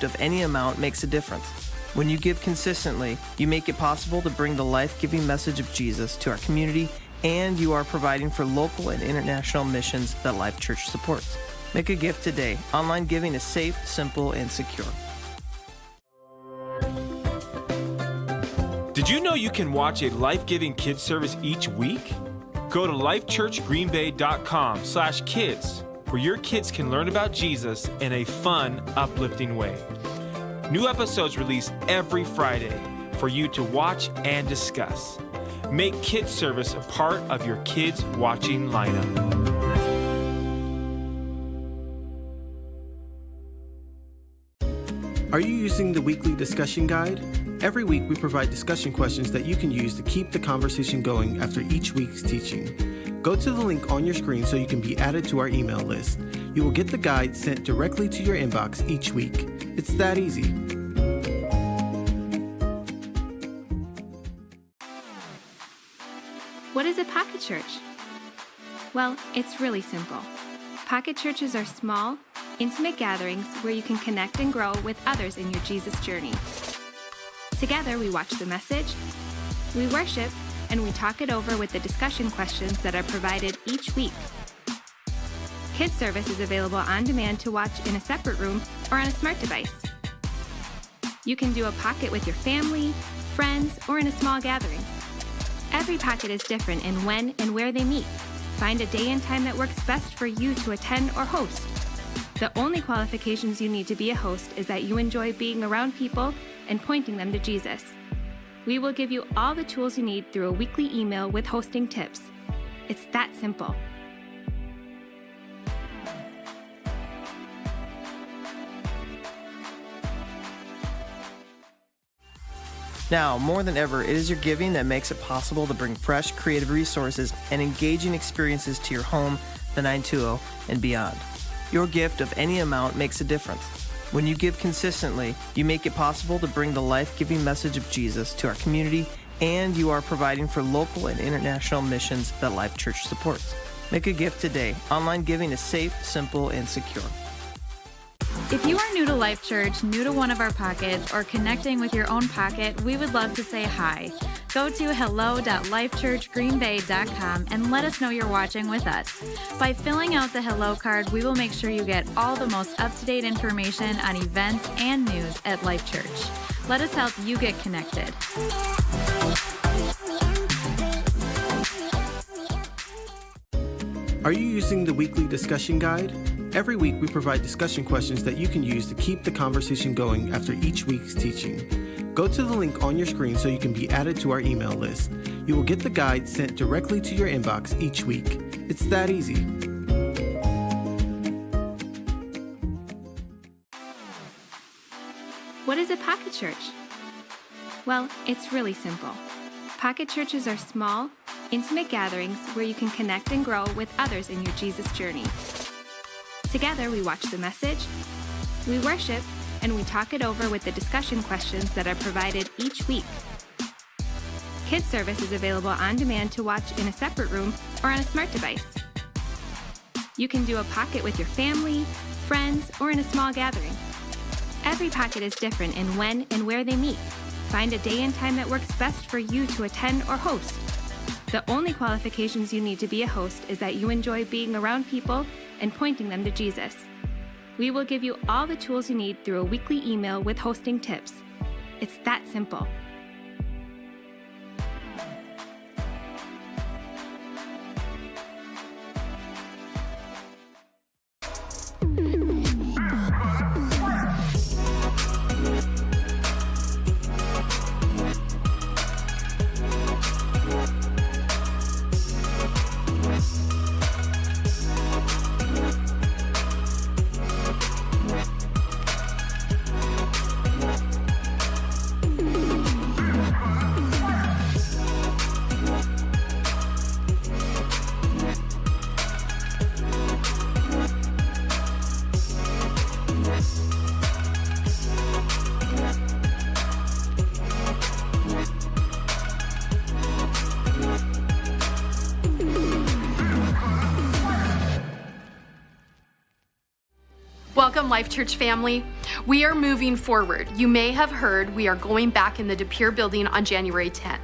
gift of any amount makes a difference. When you give consistently, you make it possible to bring the life-giving message of Jesus to our community, and you are providing for local and international missions that Life Church supports. Make a gift today. Online giving is safe, simple, and secure. Did you know you can watch a life-giving kids service each week? Go to lifechurchgreenbay.com/kids, where your kids can learn about Jesus in a fun, uplifting way. New episodes released every Friday for you to watch and discuss. Make kids service a part of your kids watching lineup. Are you using the weekly discussion guide? Every week we provide discussion questions that you can use to keep the conversation going after each week's teaching. Go to the link on your screen so you can be added to our email list. You will get the guide sent directly to your inbox each week. It's that easy. What is a pocket church? Well, it's really simple. Pocket churches are small, intimate gatherings where you can connect and grow with others in your Jesus journey. Together, we watch the message, we worship, and we talk it over with the discussion questions that are provided each week. Kids service is available on demand to watch in a separate room or on a smart device. You can do a pocket with your family, friends, or in a small gathering. Every pocket is different in when and where they meet. Find a day and time that works best for you to attend or host. The only qualifications you need to be a host is that you enjoy being around people and pointing them to Jesus. We will give you all the tools you need through a weekly email with hosting tips. It's that simple. Now, more than ever, it is your giving that makes it possible to bring fresh, creative resources and engaging experiences to your home, the 920, and beyond. Your gift of any amount makes a difference. When you give consistently, you make it possible to bring the life-giving message of Jesus to our community, and you are providing for local and international missions that Life Church supports. Make a gift today. Online giving is safe, simple, and secure. If you are new to Life Church, new to one of our pockets, or connecting with your own pocket, we would love to say hi. Go to hello.lifechurchgreenbay.com and let us know you're watching with us. By filling out the Hello card, we will make sure you get all the most up-to-date information on events and news at Life Church. Let us help you get connected. Are you using the weekly discussion guide? Every week we provide discussion questions that you can use to keep the conversation going after each week's teaching. Go to the link on your screen so you can be added to our email list. You will get the guide sent directly to your inbox each week. It's that easy. What is a pocket church? Well, it's really simple. Pocket churches are small, intimate gatherings where you can connect and grow with others in your Jesus journey. Together, we watch the message, we worship, and we talk it over with the discussion questions that are provided each week. Kids service is available on demand to watch in a separate room or on a smart device. You can do a pocket with your family, friends, or in a small gathering. Every pocket is different in when and where they meet. Find a day and time that works best for you to attend or host. The only qualifications you need to be a host is that you enjoy being around people and pointing them to Jesus. We will give you all the tools you need through a weekly email with hosting tips. It's that simple. Life Church family. We are moving forward. You may have heard we are going back in the De Pere building on January 10th.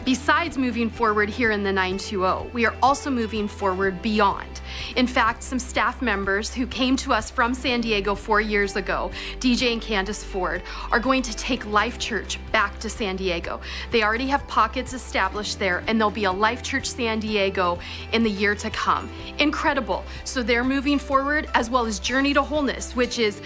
Besides moving forward here in the 920, we are also moving forward beyond. In fact, some staff members who came to us from San Diego 4 years ago, DJ and Candace Ford, are going to take Life Church back to San Diego. They already have pockets established there, and there'll be a Life Church San Diego in the year to come. Incredible. So they're moving forward, as well as Journey to Wholeness, which is,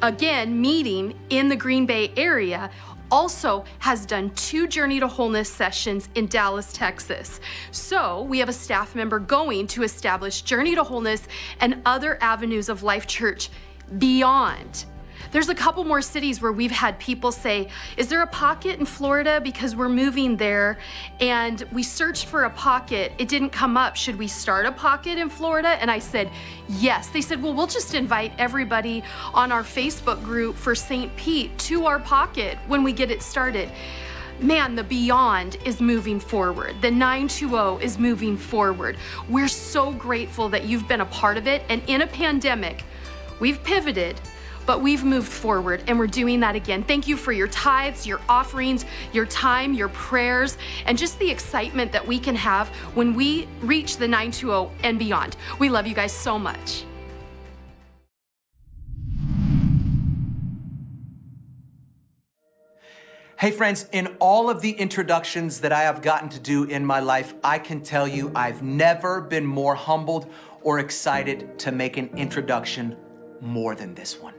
again, meeting in the Green Bay area, also has done 2 Journey to Wholeness sessions in Dallas, Texas. So we have a staff member going to establish Journey to Wholeness and other avenues of Life Church beyond. There's a couple more cities where we've had people say, is there a pocket in Florida? Because we're moving there and we searched for a pocket. It didn't come up. Should we start a pocket in Florida? And I said, yes. They said, well, we'll just invite everybody on our Facebook group for St. Pete to our pocket when we get it started. Man, the beyond is moving forward. The 920 is moving forward. We're so grateful that you've been a part of it. And in a pandemic, we've pivoted, but we've moved forward, and we're doing that again. Thank you for your tithes, your offerings, your time, your prayers, and just the excitement that we can have when we reach the 920 and beyond. We love you guys so much. Hey friends, in all of the introductions that I have gotten to do in my life, I can tell you I've never been more humbled or excited to make an introduction more than this one.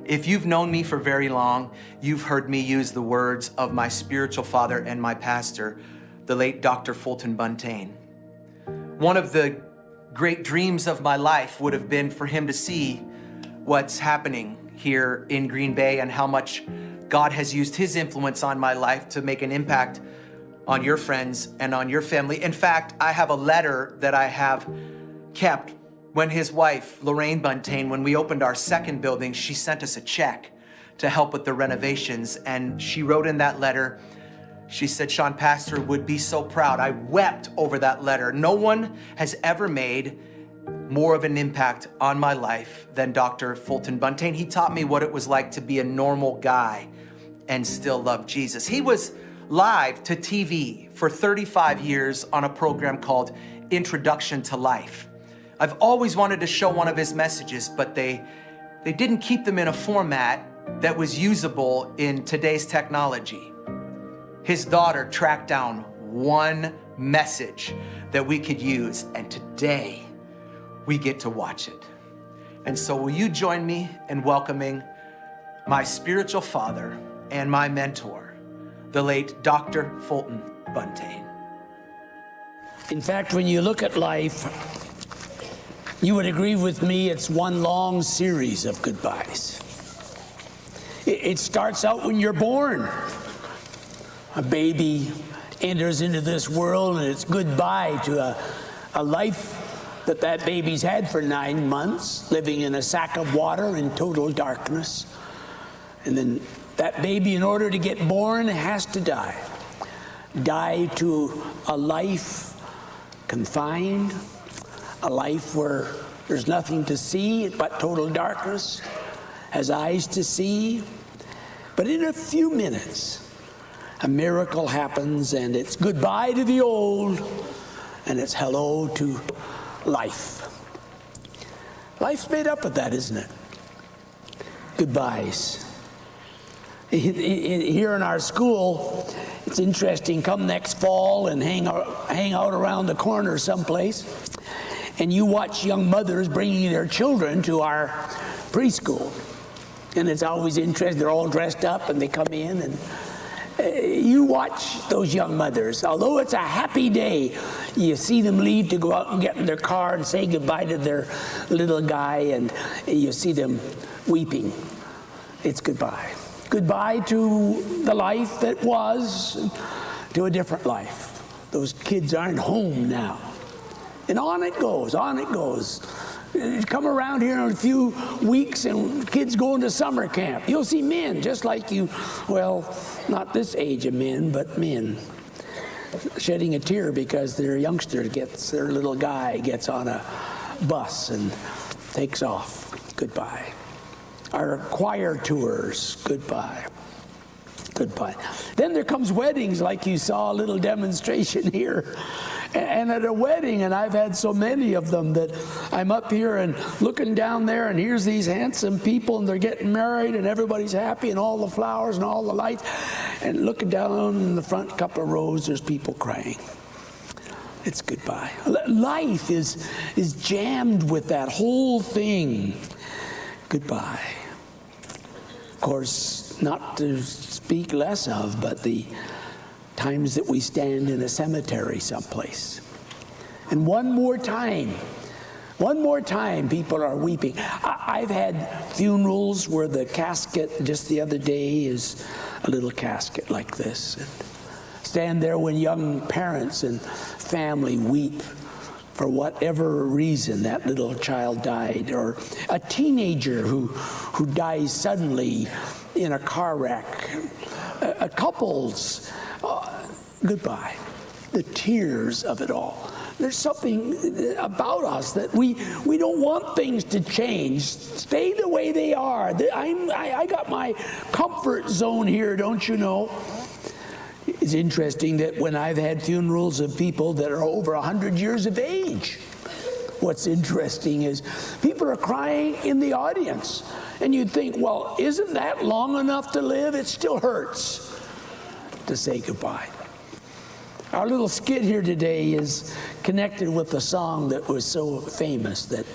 If you've known me for very long, you've heard me use the words of my spiritual father and my pastor, the late Dr. Fulton Buntain. One of the great dreams of my life would have been for him to see what's happening here in Green Bay and how much God has used his influence on my life to make an impact on your friends and on your family. In fact, I have a letter that I have kept. When his wife, Lorraine Buntain, when we opened our second building, she sent us a check to help with the renovations. And she wrote in that letter, she said, Shawn, Pastor would be so proud. I wept over that letter. No one has ever made more of an impact on my life than Dr. Fulton Buntain. He taught me what it was like to be a normal guy and still love Jesus. He was live to TV for 35 years on a program called Introduction to Life. I've always wanted to show one of his messages, but they didn't keep them in a format that was usable in today's technology. His daughter tracked down one message that we could use, and today we get to watch it. And so will you join me in welcoming my spiritual father and my mentor, the late Dr. Fulton Buntain. In fact, when you look at life, you would agree with me, it's one long series of goodbyes. It starts out when you're born. A baby enters into this world, and it's goodbye to a life that baby's had for 9 months, living in a sack of water in total darkness. And then that baby, in order to get born, has to die. Die to a life confined, a life where there's nothing to see but total darkness, has eyes to see. But in a few minutes, a miracle happens, and it's goodbye to the old, and it's hello to life. Life's made up of that, isn't it? Goodbyes. Here in our school, it's interesting, come next fall and hang out around the corner someplace, and you watch young mothers bringing their children to our preschool. And it's always interesting. They're all dressed up and they come in, and you watch those young mothers. Although it's a happy day, you see them leave to go out and get in their car and say goodbye to their little guy, and you see them weeping. It's goodbye. Goodbye to the life that was, to a different life. Those kids aren't home now. And on it goes, on it goes. You come around here in a few weeks and kids go into summer camp. You'll see men just like you, well, not this age of men, but men, shedding a tear because their youngster their little guy gets on a bus and takes off. goodbye. Our choir tours, goodbye. Goodbye. Then there comes weddings, like you saw a little demonstration here. And at a wedding, and I've had so many of them that I'm up here and looking down there, and here's these handsome people, and they're getting married, and everybody's happy, and all the flowers and all the lights. And looking down in the front couple of rows, there's people crying. It's goodbye. Life is jammed with that whole thing. Goodbye. Of course, not to speak less of, but the times that we stand in a cemetery someplace. And one more time, people are weeping. I've had funerals where the casket, just the other day, is a little casket like this. And stand there when young parents and family weep for whatever reason that little child died, or a teenager who dies suddenly in a car wreck, a couple's goodbye, the tears of it all. There's something about us that we don't want things to change. Stay the way they are. I got my comfort zone here, don't you know? It's interesting that when I've had funerals of people that are over 100 years of age, what's interesting is people are crying in the audience. And you'd think, well, isn't that long enough to live? It still hurts to say goodbye. Our little skit here today is connected with the song that was so famous, that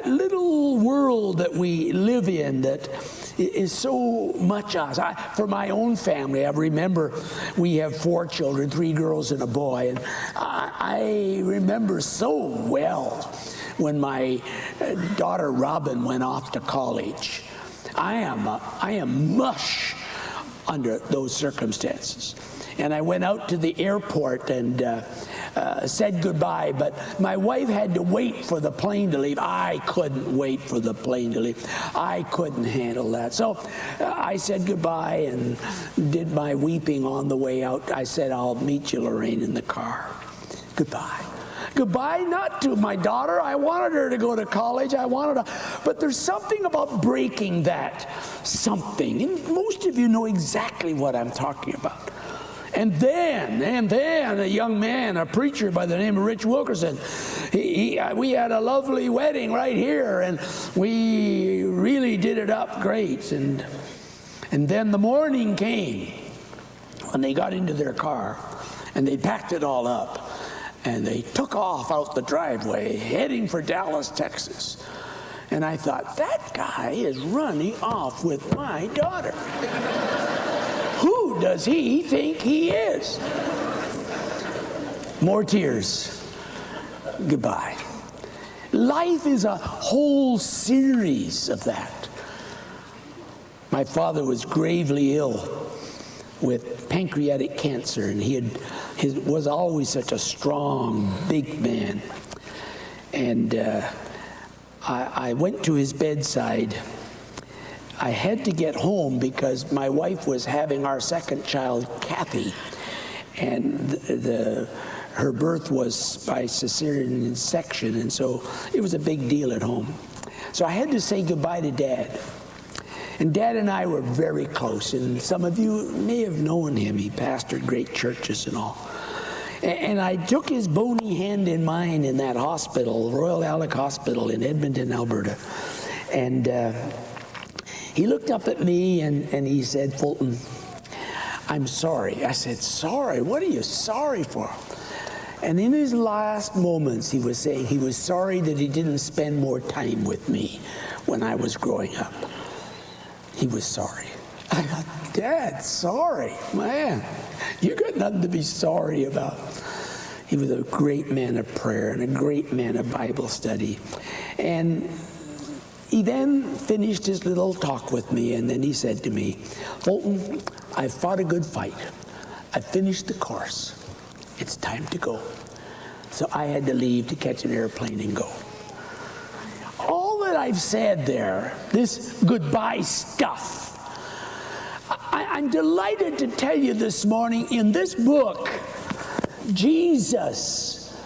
little world that we live in that is so much us. For my own family, I remember we have 4 children, 3 girls and a boy, and I remember so well when my daughter Robin went off to college. I am mush under those circumstances. And I went out to the airport and said goodbye, but my wife had to wait for the plane to leave. I couldn't wait for the plane to leave. I couldn't handle that. So I said goodbye and did my weeping on the way out. I said, I'll meet you, Lorraine, in the car. Goodbye. Goodbye, not to my daughter. I wanted her to go to college. But there's something about breaking that something. And most of you know exactly what I'm talking about. And then a young man, a preacher by the name of Rich Wilkerson, we had a lovely wedding right here, and we really did it up great. And then the morning came when they got into their car, and they packed it all up, and they took off out the driveway, heading for Dallas, Texas. And I thought, that guy is running off with my daughter. Who does he think he is? More tears. Goodbye. Life is a whole series of that. My father was gravely ill with pancreatic cancer, and he was always such a strong, big man. And I went to his bedside. I had to get home because my wife was having our second child, Kathy, and her birth was by cesarean section, and so it was a big deal at home. So I had to say goodbye to Dad. And Dad and I were very close, and some of you may have known him. He pastored great churches and all. And I took his bony hand in mine in that hospital, Royal Alec Hospital in Edmonton, Alberta. And he looked up at me and he said, Fulton, I'm sorry. I said, sorry? What are you sorry for? And in his last moments, he was saying he was sorry that he didn't spend more time with me when I was growing up. He was sorry. I thought, Dad, sorry? Man, you got nothing to be sorry about. He was a great man of prayer and a great man of Bible study. And he then finished his little talk with me, and then he said to me, Fulton, I fought a good fight. I finished the course. It's time to go. So I had to leave to catch an airplane and go. All that I've said there, this goodbye stuff, I'm delighted to tell you this morning, in this book, Jesus,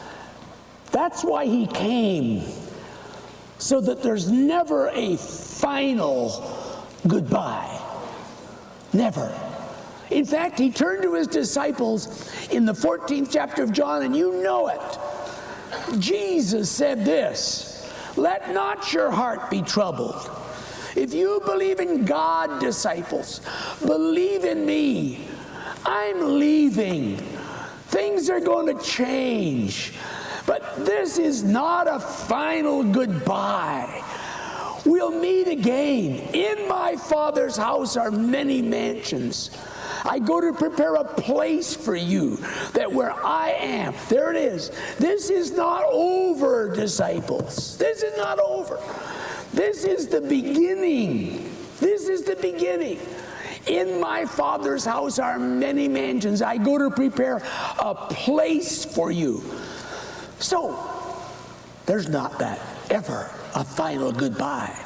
that's why he came. so that there's never a final goodbye. Never. In fact, he turned to his disciples in the 14th chapter of John, and you know it. Jesus said this, "Let not your heart be troubled. If you believe in God, disciples, believe in me. I'm leaving. Things are going to change. But this is not a final goodbye. We'll meet again. In my Father's house are many mansions. I go to prepare a place for you, that where I am," there it is. This is not over, disciples. This is not over. This is the beginning. This is the beginning. In my Father's house are many mansions. I go to prepare a place for you. So, there's not that ever a final goodbye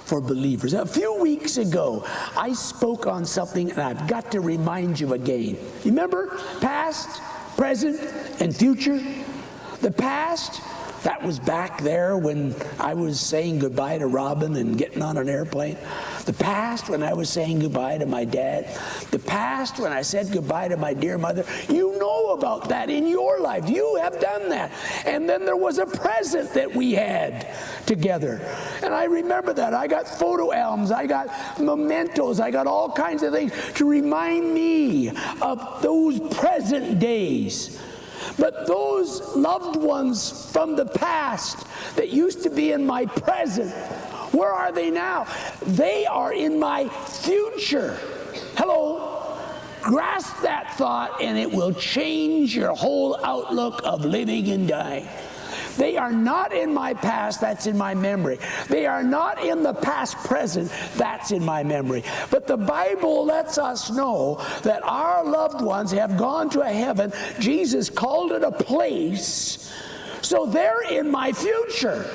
for believers. A few weeks ago, I spoke on something, and I've got to remind you again. You remember? Past, present, and future. The past, that was back there when I was saying goodbye to Robin and getting on an airplane. The past, when I was saying goodbye to my dad. The past, when I said goodbye to my dear mother. You know about that in your life. You have done that. And then there was a present that we had together. And I remember that. I got photo albums. I got mementos. I got all kinds of things to remind me of those present days. But those loved ones from the past that used to be in my present, where are they now? They are in my future. Hello. Grasp that thought, and it will change your whole outlook of living and dying. They are not in my past, that's in my memory. They are not in the past present, that's in my memory. But the Bible lets us know that our loved ones have gone to a heaven. Jesus called it a place. So they're in my future.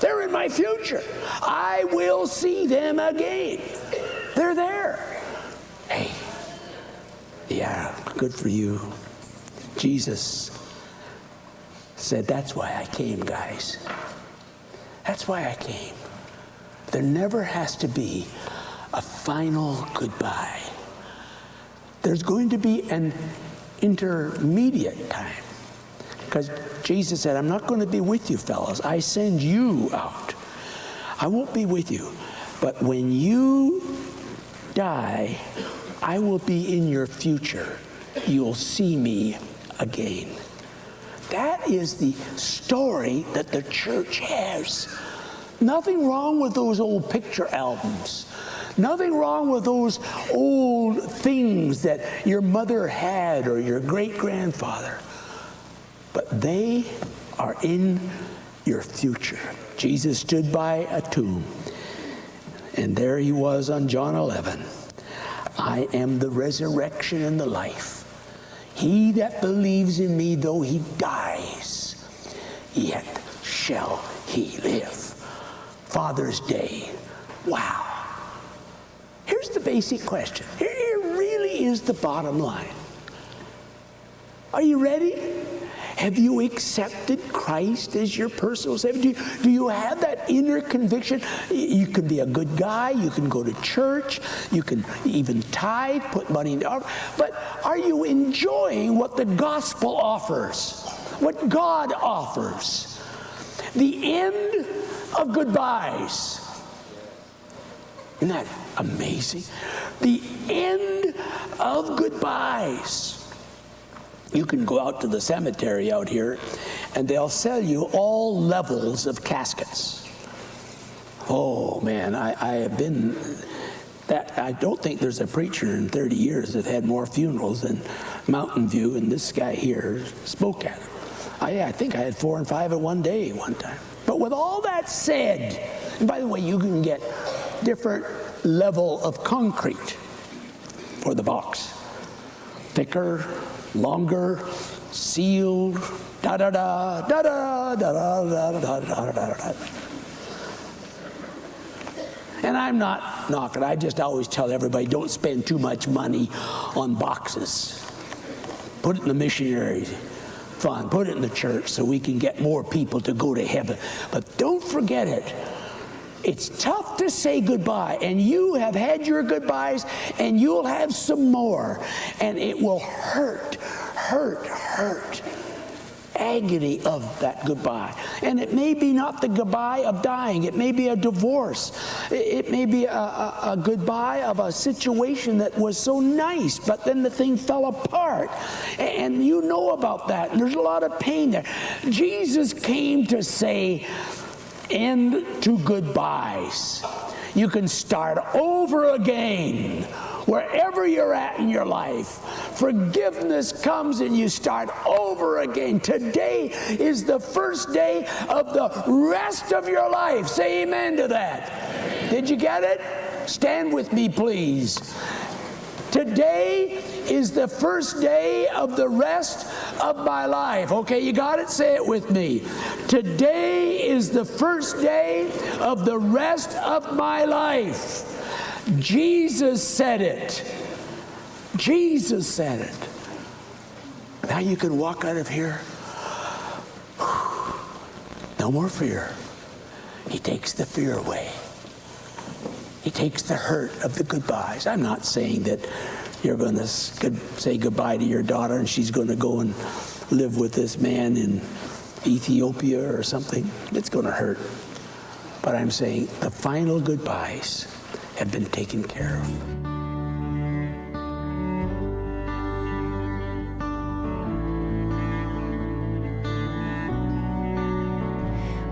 They're in my future. I will see them again. They're there. Hey, yeah, good for you. Jesus said, that's why I came, guys. That's why I came. There never has to be a final goodbye. There's going to be an intermediate time. Because Jesus said, I'm not going to be with you, fellas. I send you out. I won't be with you. But when you die, I will be in your future. You'll see me again. That is the story that the church has. Nothing wrong with those old picture albums. Nothing wrong with those old things that your mother had or your great-grandfather. But they are in your future. Jesus stood by a tomb, and there he was on John 11. I am the resurrection and the life. He that believes in me, though he dies, yet shall he live. Father's Day. Wow. Here's the basic question. Here really is the bottom line. Are you ready? Have you accepted Christ as your personal Savior? Do you have that inner conviction? You can be a good guy. You can go to church. You can even tithe, put money in the offering. But are you enjoying what the gospel offers? What God offers? The end of goodbyes. Isn't that amazing? The end of goodbyes. You can go out to the cemetery out here, and they'll sell you all levels of caskets. Oh, man, I have been... I don't think there's a preacher in 30 years that had more funerals than Mountain View, and this guy here spoke at it. I think I had 4 and 5 in one day one time. But with all that said, and by the way, you can get different level of concrete for the box. Thicker, longer, sealed, da-da-da, da-da, da-da, da-da, da-da. And I'm not knocking. I just always tell everybody, don't spend too much money on boxes. Put it in the missionary fun. Put it in the church so we can get more people to go to heaven. But don't forget it. It's tough to say goodbye, and you have had your goodbyes, and you'll have some more, and it will hurt. Agony of that goodbye. And it may be not the goodbye of dying. It may be a divorce. It may be a goodbye of a situation that was so nice, but then the thing fell apart. And you know about that. And there's a lot of pain there. Jesus came to say, end to goodbyes. You can start over again wherever you're at in your life. Forgiveness comes and you start over again. Today is the first day of the rest of your life. Say amen to that. Amen. Did you get it? Stand with me, please. Today is the first day of the rest of my life. Okay, you got it? Say it with me. Today is the first day of the rest of my life. Jesus said it. Jesus said it. Now you can walk out of here. No more fear. He takes the fear away. He takes the hurt of the goodbyes. I'm not saying that you're going to say goodbye to your daughter and she's going to go and live with this man in Ethiopia or something. It's going to hurt. But I'm saying the final goodbyes have been taken care of.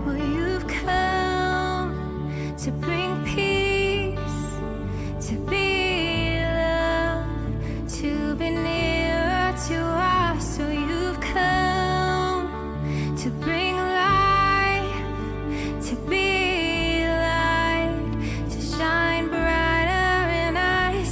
Well, you've come to bring peace, to be love, to be nearer to us. So you've come to bring life, to be light, to shine brighter in our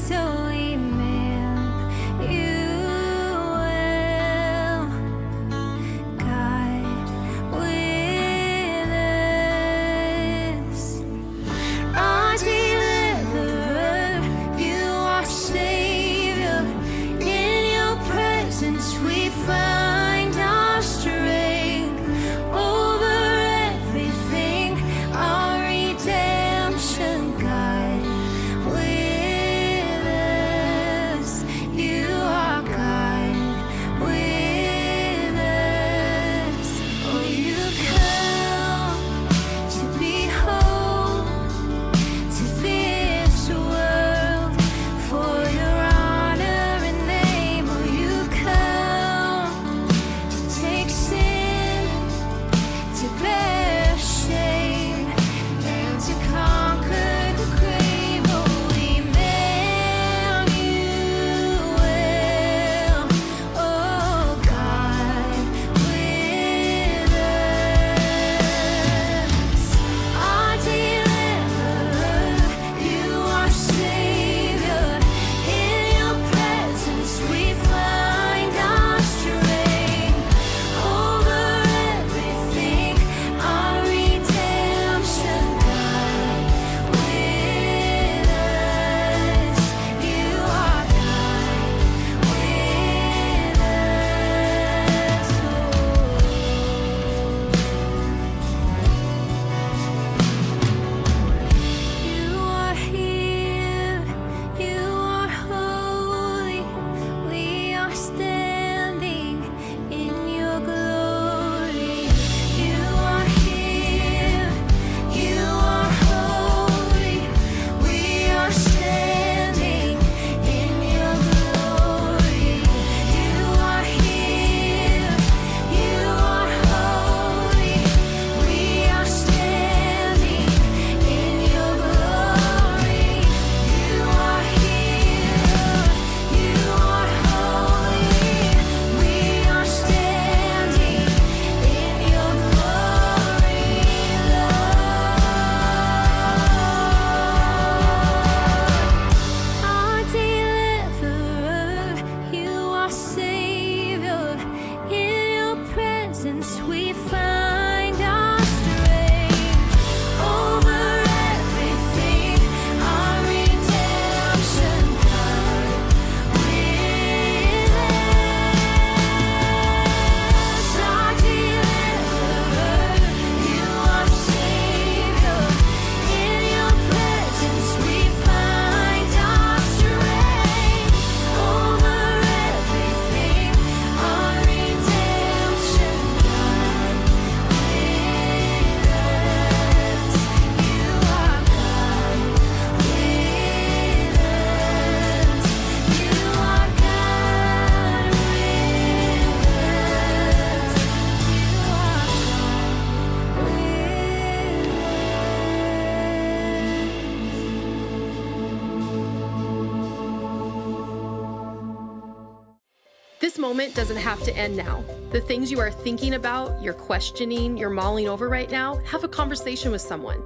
This moment doesn't have to end now. The things you are thinking about, you're questioning, you're mulling over right now, have a conversation with someone.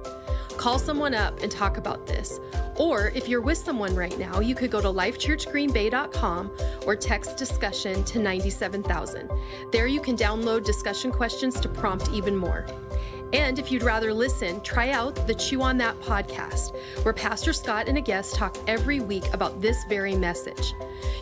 Call someone up and talk about this. Or if you're with someone right now, you could go to lifechurchgreenbay.com or text discussion to 97,000. There you can download discussion questions to prompt even more. And if you'd rather listen, try out the Chew on That podcast, where Pastor Scott and a guest talk every week about this very message.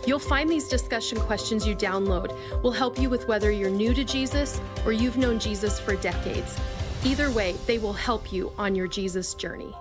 You'll find these discussion questions you download will help you with whether you're new to Jesus or you've known Jesus for decades. Either way, they will help you on your Jesus journey.